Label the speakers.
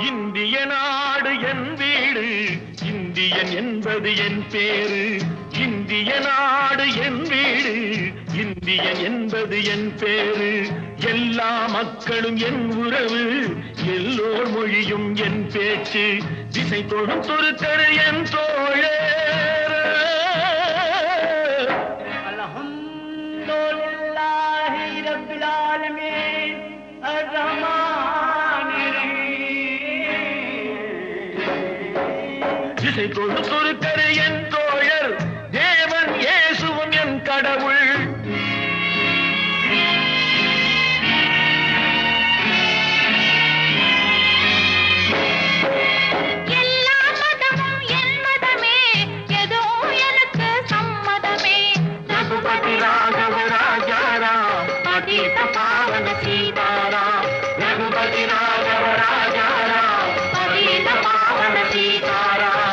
Speaker 1: இந்திய நாடு என் வீடு, இந்தியன் என்பது என் பேரு. இந்திய நாடு என் வீடு, இந்தியன் என்பது என் பேரு. எல்லா மக்களும் என் உறவு, எல்லோர் மொழியும் என் பேச்சு. திசை தொடும் துருக்கரு என் தோழே.
Speaker 2: அல்ஹம்துலில்லாஹி ரப்பில் ஆலமீன் அர்-ரஹ்மானிர் ரஹீம்.
Speaker 1: திசை தொடும் துருக்கரு என்